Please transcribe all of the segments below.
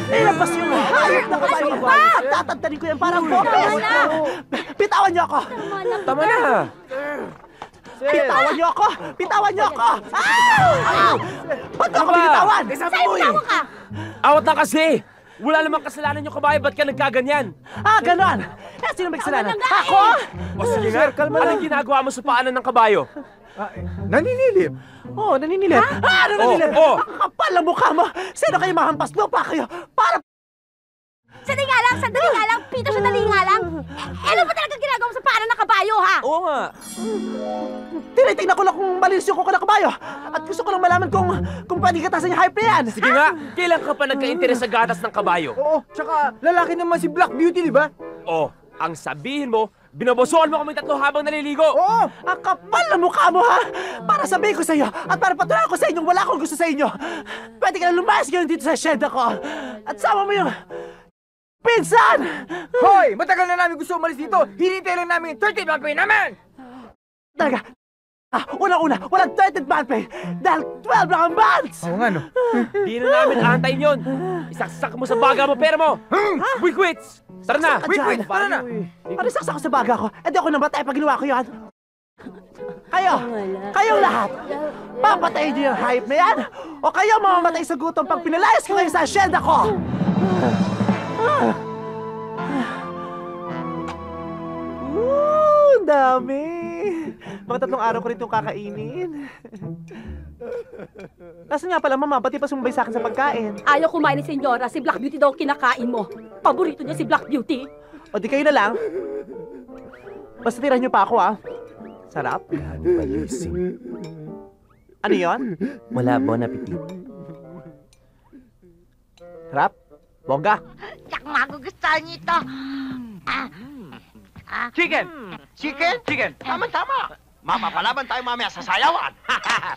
Nilabas yung hayop na kabayo. Tatantanin ko yan parang popes. Bitawan niyo ako. Tama na. Bitawan niyo ako! Bitawan niyo ako! Ba't ako binitawan? Bitawan ka! Awat na kasi! Wala namang kasalanan yung kabayo, ba't ka nagkaganyan? Ganon! Sino may kasalanan? Ako? O sige nga, anong ginagawa mo sa paanan ng kabayo? Naninilip. Oo, naninilip. Naninilip? Kapal ang mukha mo! Sino kayo mahampas? Lupa kayo! Para... Sandali nga lang! Pito, sandali nga lang! Ano ba talaga ginagawa mo sa paanan ng kabayo, ha? Oo nga. Tinitingnan ko lang kung malinis yung kuko ng kabayo. At gusto ko lang malaman kung pwede katasan yung hype na yan. Sige nga, kailan ka pa nagka-interes sa gatas ng kabayo? Oo, tsaka lalaki naman si Black Beauty, di ba? Oh, ang sabihin mo, binabosohan mo kami tatlo habang naliligo. Oo! Ang kapal na mukha mo, ha? Para sabihin ko sa iyo at para patunayan ko sa inyong wala akong gusto sa inyo. Pwede ka na lumayas ngayon dito sa shed ako. At sama mo yung... Pinsan! Hoy! Matagal na namin gusto umalis dito! Hinintay lang namin yung 30th month pay namin! Talaga? Unang-una, walang 30th month pay dahil 12 lang ang months! Oo nga, no? Di na namin aantayin yun. Isaksak mo sa baga mo pera mo. We quits! Tara na! We quits! Tara na! Para saksak ko sa baga ko, di ako namatay pag ginawa ko yan. Kayong lahat, papatayin niyo yung hype na yan o kayo mamamatay sa gutom pag pinalayas ko kayo sa asyenda ko! Ang dami! Mga 3 araw ko rin itong kakainin. Nasaan nga pala, Mama? Pati pa sumabay sa akin sa pagkain. Ayaw kumain ni Senyora, si Black Beauty daw kinakain mo. Paborito niya si Black Beauty. O di kayo na lang. Basta tirahan niyo pa ako, Sarap. Ano yon? Wala, bon appetit. Sarap? Bongga? Yak, magugustuhan niyo ito. Chicken! Chicken! Tama-tama! Mapapalaban tayo mamaya sa sayawan!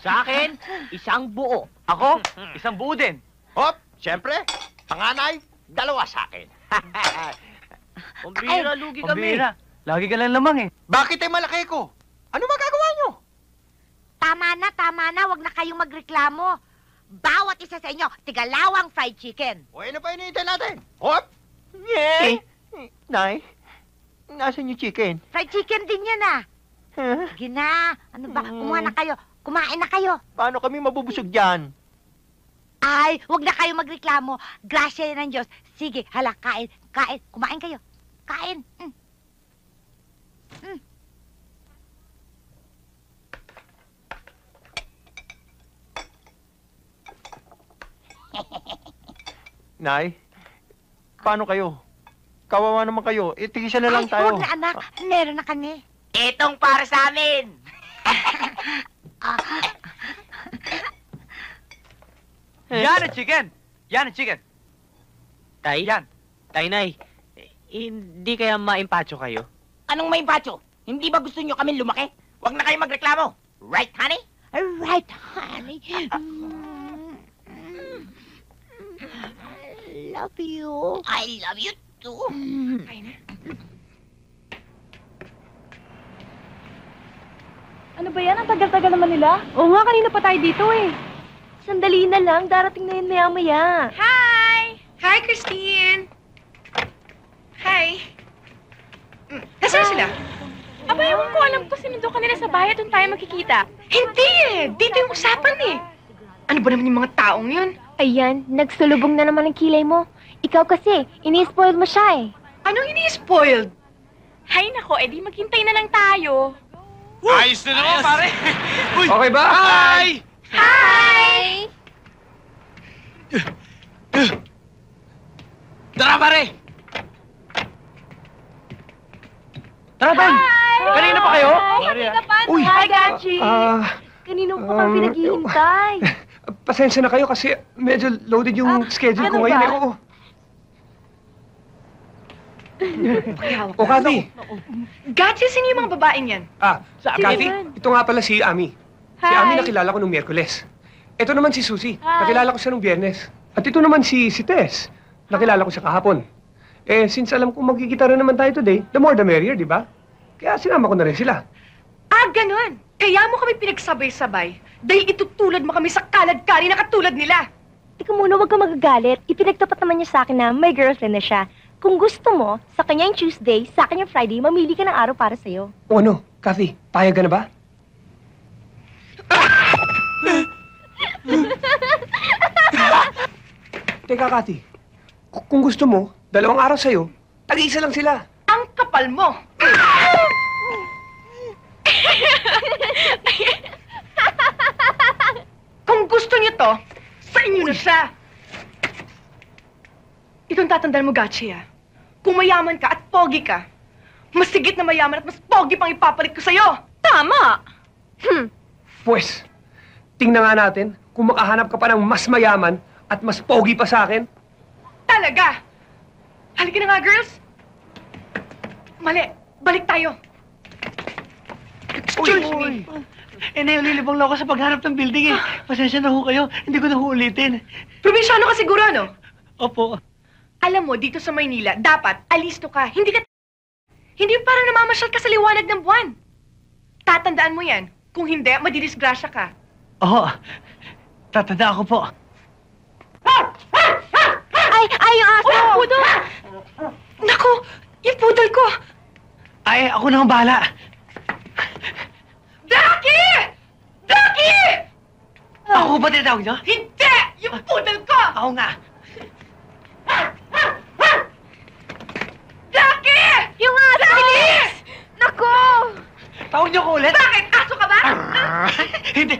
Sa akin, isang buo. Ako, isang buo din. Hop, siyempre, panganay, 2 sa akin. Pambira, lugi kami. Pambira, lagi ka lang lamang eh. Bakit ay malaki ko? Ano magagawa nyo? Tama na. Huwag na kayong magreklamo. Bawat isa sa inyo, tigalawang fried chicken. O ano pa iniintay natin? Hop! Yeah! Nay, nasan yung chicken? Fried chicken din yan, Sige na. Ano ba? Kumuha na kayo. Kumain na kayo. Paano kami mabubusog dyan? Ay, huwag na kayong magreklamo. Grasya yan ng Diyos. Sige, hala, kain. Kumain kayo. Kain. Nay, paano kayo? Kawawa naman kayo. Tigisan na lang Ay, tayo. huwag na, anak. Meron na kami. Itong para sa amin. Yan ang chicken! Yan ang chicken! Tay? Yan! Tay, Nay, hindi kaya maimpacho kayo? Anong may bacho? Hindi ba gusto nyo kami lumaki? Huwag na kayo magreklamo. Right, honey? Right, honey. I love you. I love you too. Ano ba yan? Ang tagal-tagal naman nila. Oo nga, kanina pa tayo dito Sandali na lang, darating na yun maya-maya. Hi! Hi, Christine! Hi! Nasaan sila? Aba, ewan ko, alam ko sinundo ka nila sa bahay at doon tayo magkikita. Hindi dito yung usapan Ano ba naman yung mga taong yun? Ayan, nagsulubong na naman ang kilay mo. Ikaw kasi, ini-spoil mo siya Anong ini-spoiled? Hay nako, edi maghintay na lang tayo. Ayos na naman, pare! Uy! Okay ba? Hi! Hi! Tara, pare! Tara, Ben! Kanina pa kayo? Kanina pa, Uy! Hi, Gachi! Kanino pa kami pinaghihintay? Pasensya na kayo kasi medyo loaded yung schedule ko ganun ngayon. ba? Oo. O, Kathy. Gachi, sino yung mga babaeng yan? Kathy, ito nga pala si Ami. Si Ami nakilala ko nung Miyerkules. Ito naman si Susie. Nakilala ko siya nung Biyernes. At ito naman si Tess. Nakilala ko siya kahapon. Since alam ko magkikita rin naman tayo today, the more the merrier, di ba? Kaya sinama ko na rin sila. Ganun. Kaya mo kami pinagsabay-sabay dahil itutulad mo kami sa kalad-kari na katulad nila. Ikaw muna, huwag ka magagalit. Ipinagtapat naman niya sa akin na may girlfriend na siya. Kung gusto mo, sa kanya yung Tuesday, sa akin yung Friday, mamili ka ng araw para sa'yo. O ano, Kathy, payag ka na ba? Teka, Kathy. Kung gusto mo, 2 araw sa'yo, tag-iisa lang sila. Ang kapal mo! Kung gusto niyo to, sa inyo na siya. Itong tatandaan mo, Gachi, ah. Kung mayaman ka at pogi ka, mas sigit na mayaman at mas pogi pang ipapalit ko sa'yo. Tama! Pues, tingnan nga natin kung makahanap ka pa ng mas mayaman at mas pogi pa sa akin. Talaga! Halika na nga, girls! Mali, balik tayo. Excuse me. Nililibang lang ako sa paghanap ng building eh. Pasensya na ho kayo, hindi ko na ho ulitin. Probinsyano ka siguro, ano? Opo. Alam mo, dito sa Maynila, dapat alisto ka. Hindi parang namamasyal ka sa liwanag ng buwan. Tatandaan mo yan. Kung hindi, madidisgrasya ka. Oo, tatanda ako po. Ay, yung aso! Oh, pudol! Naku, yung pudol ko! Ay, ako na ang bahala. Ducky! Ducky! Ako ba tinatawag niyo? Hindi! Yung pudol ko! Ako nga. Ducky! Yung aso! Bilis! Naku! Tawag niyo ko ulit? Bakit? Aso ka ba? Hindi.